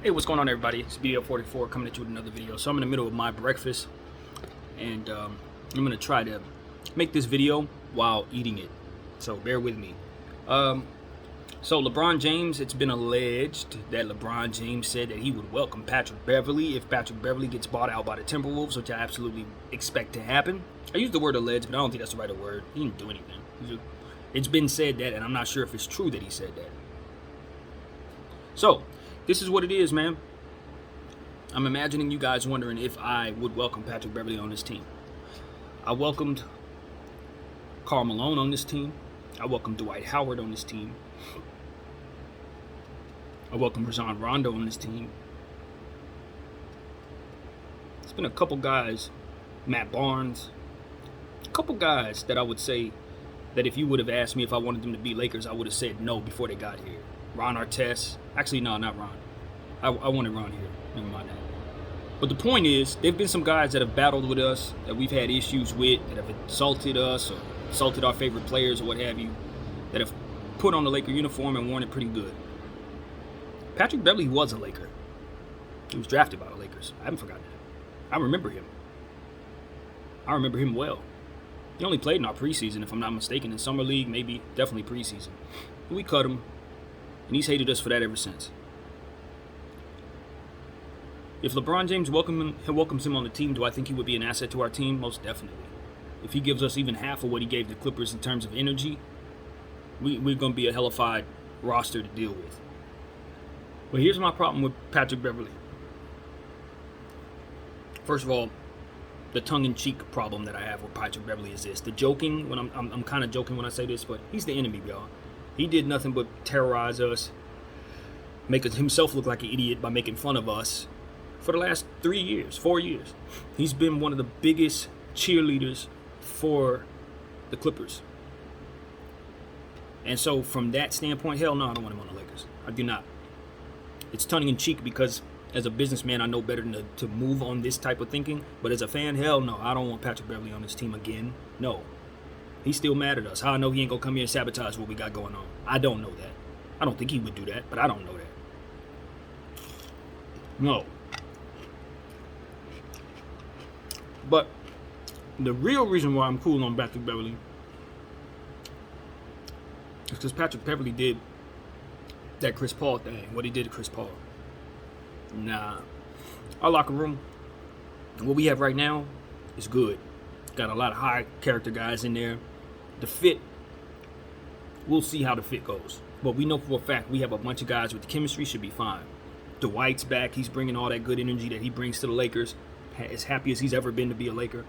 Hey, what's going on, everybody? It's BL44 coming at you with another video. So I'm in the middle of my breakfast, and I'm gonna try to make this video while eating it. So bear with me. So LeBron James, it's been alleged that LeBron James said that he would welcome Patrick Beverly if Patrick Beverly gets bought out by the Timberwolves, which I absolutely expect to happen. I use the word alleged, but I don't think that's the right word. He didn't do anything. It's been said that, and I'm not sure if it's true that he said that. So this is what it is, man. I'm imagining you guys wondering if I would welcome Patrick Beverly on this team. I welcomed Karl Malone on this team. I welcomed Dwight Howard on this team. I welcomed Rajon Rondo on this team. It's been a couple guys, Matt Barnes, a couple guys that I would say that if you would have asked me if I wanted them to be Lakers, I would have said no before they got here. Ron Artest. Actually, no, not Ron. I wanted Ron here. Never mind that. But the point is, there have been some guys that have battled with us, that we've had issues with, that have insulted us or insulted our favorite players or what have you, that have put on the Laker uniform and worn it pretty good. Patrick Beverly was a Laker. He was drafted by the Lakers. I haven't forgotten that. I remember him. I remember him well. He only played in our preseason, if I'm not mistaken, in Summer League, maybe, definitely preseason. But we cut him, and he's hated us for that ever since. If LeBron James welcomes him on the team, do I think he would be an asset to our team? Most definitely. If he gives us even half of what he gave the Clippers in terms of energy, we're going to be a hellified roster to deal with. But here's my problem with Patrick Beverly. First of all, the tongue-in-cheek problem that I have with Patrick Beverly is this. The joking, when I'm kind of joking when I say this, but he's the enemy, y'all. He did nothing but terrorize us, make himself look like an idiot by making fun of us for the last 4 years. He's been one of the biggest cheerleaders for the Clippers. And so from that standpoint, hell no, I don't want him on the Lakers. I do not. It's tongue-in-cheek because as a businessman, I know better than to move on this type of thinking. But as a fan, hell no, I don't want Patrick Beverly on this team again. No. He's still mad at us. How I know he ain't going to come here and sabotage what we got going on? I don't know that. I don't think he would do that, but I don't know that. No. But the real reason why I'm cool on Patrick Beverly is because Patrick Beverly did that Chris Paul thing, what he did to Chris Paul. Nah. Our locker room, what we have right now, is good. Got a lot of high character guys in there. The fit, we'll see how the fit goes. But we know for a fact we have a bunch of guys with the chemistry, should be fine. Dwight's back. He's bringing all that good energy that he brings to the Lakers. As happy as he's ever been to be a Laker.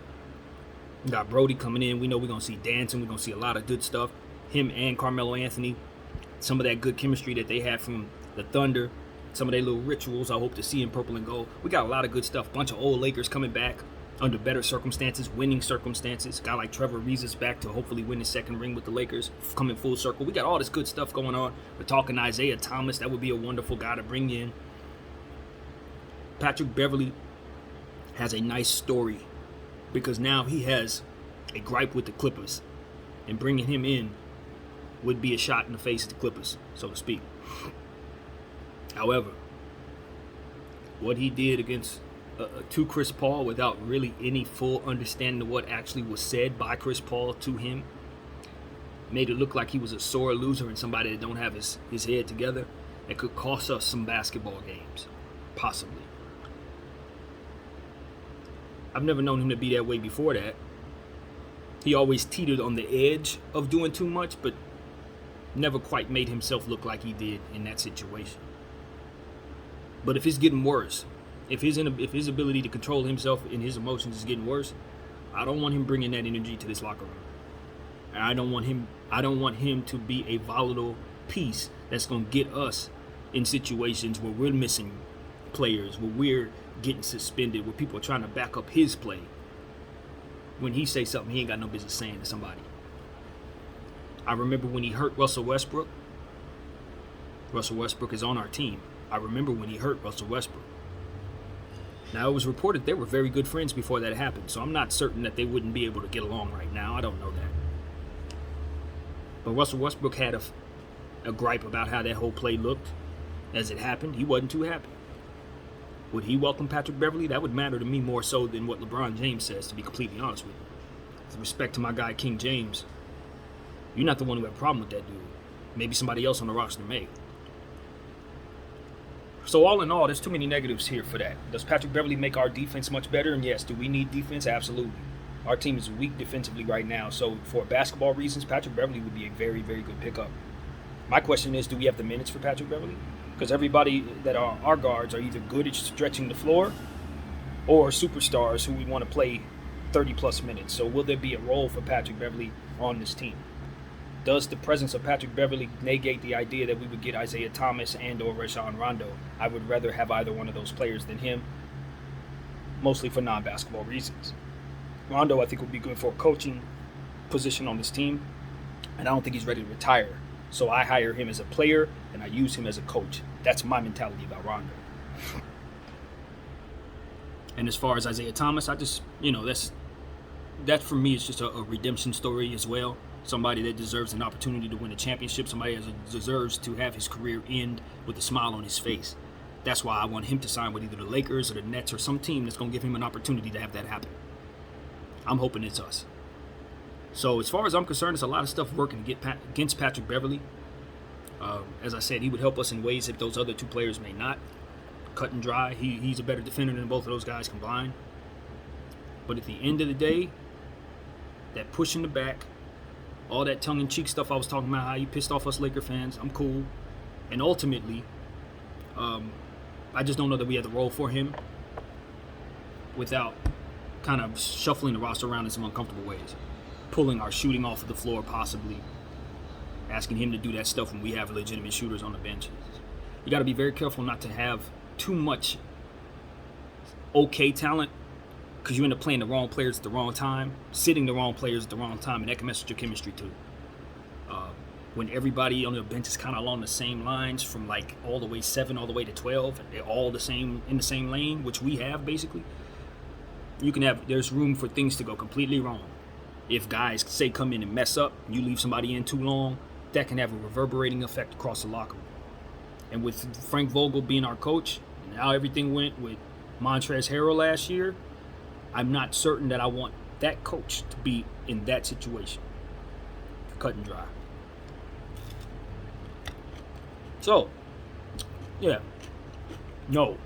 We got Brody coming in. We know we're going to see dancing. We're going to see a lot of good stuff. Him and Carmelo Anthony. Some of that good chemistry that they had from the Thunder. Some of their little rituals I hope to see in purple and gold. We got a lot of good stuff. Bunch of old Lakers coming back under better circumstances, winning circumstances. A guy like Trevor Ariza's back to hopefully win his second ring with the Lakers. Coming full circle. We got all this good stuff going on. We're talking Isaiah Thomas. That would be a wonderful guy to bring in. Patrick Beverly has a nice story because now he has a gripe with the Clippers, and bringing him in would be a shot in the face of the Clippers, so to speak. However, what he did against to Chris Paul without really any full understanding of what actually was said by Chris Paul to him made it look like he was a sore loser and somebody that don't have his head together. It could cost us some basketball games, possibly. I've never known him to be that way before that. He always teetered on the edge of doing too much, but never quite made himself look like he did in that situation. But if it's getting worse, if his ability to control himself and his emotions is getting worse, I don't want him bringing that energy to this locker room. And I don't want him to be a volatile piece that's going to get us in situations where we're missing players, where we're getting suspended, where people are trying to back up his play. When he says something he ain't got no business saying to somebody. I remember when he hurt Russell Westbrook. Russell Westbrook is on our team. I remember when he hurt Russell Westbrook. Now, it was reported they were very good friends before that happened, so I'm not certain that they wouldn't be able to get along right now. I don't know that. But Russell Westbrook had a gripe about how that whole play looked as it happened. He wasn't too happy. Would he welcome Patrick Beverly? That would matter to me more so than what LeBron James says, to be completely honest with you. With respect to my guy King James, you're not the one who had a problem with that dude. Maybe somebody else on the roster may. So all in all, there's too many negatives here for that. Does Patrick Beverly make our defense much better? And yes, do we need defense? Absolutely. Our team is weak defensively right now. So for basketball reasons, Patrick Beverly would be a very, very good pickup. My question is, do we have the minutes for Patrick Beverly? Because everybody that are our guards are either good at stretching the floor or superstars who we want to play 30-plus minutes. So will there be a role for Patrick Beverly on this team? Does the presence of Patrick Beverly negate the idea that we would get Isaiah Thomas and or Rajon Rondo? I would rather have either one of those players than him, mostly for non-basketball reasons. Rondo, I think, would be good for a coaching position on this team, and I don't think he's ready to retire. So I hire him as a player, and I use him as a coach. That's my mentality about Rondo. And as far as Isaiah Thomas, I just, that for me is just a redemption story as well. Somebody that deserves an opportunity to win a championship. Somebody that deserves to have his career end with a smile on his face. That's why I want him to sign with either the Lakers or the Nets or some team that's going to give him an opportunity to have that happen. I'm hoping it's us. So as far as I'm concerned, there's a lot of stuff working against Patrick Beverly. As I said, he would help us in ways that those other two players may not. Cut and dry. He's a better defender than both of those guys combined. But at the end of the day, that push in the back, all that tongue-in-cheek stuff I was talking about, how you pissed off us Laker fans, I'm cool. And ultimately, I just don't know that we have the role for him without kind of shuffling the roster around in some uncomfortable ways. Pulling our shooting off of the floor, possibly. Asking him to do that stuff when we have legitimate shooters on the bench. You got to be very careful not to have too much okay talent, because you end up playing the wrong players at the wrong time, sitting the wrong players at the wrong time, and that can mess with your chemistry too. When everybody on the bench is kind of along the same lines, from like all the way 7 all the way to 12, and they're all the same in the same lane, which we have basically, there's room for things to go completely wrong. If guys say come in and mess up, you leave somebody in too long, that can have a reverberating effect across the locker room. And with Frank Vogel being our coach, and how everything went with Montrezl Harrell last year, I'm not certain that I want that coach to be in that situation. Cut and dry. So, yeah. No.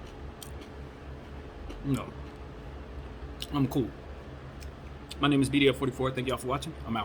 I'm cool. My name is BDF44. Thank y'all for watching. I'm out.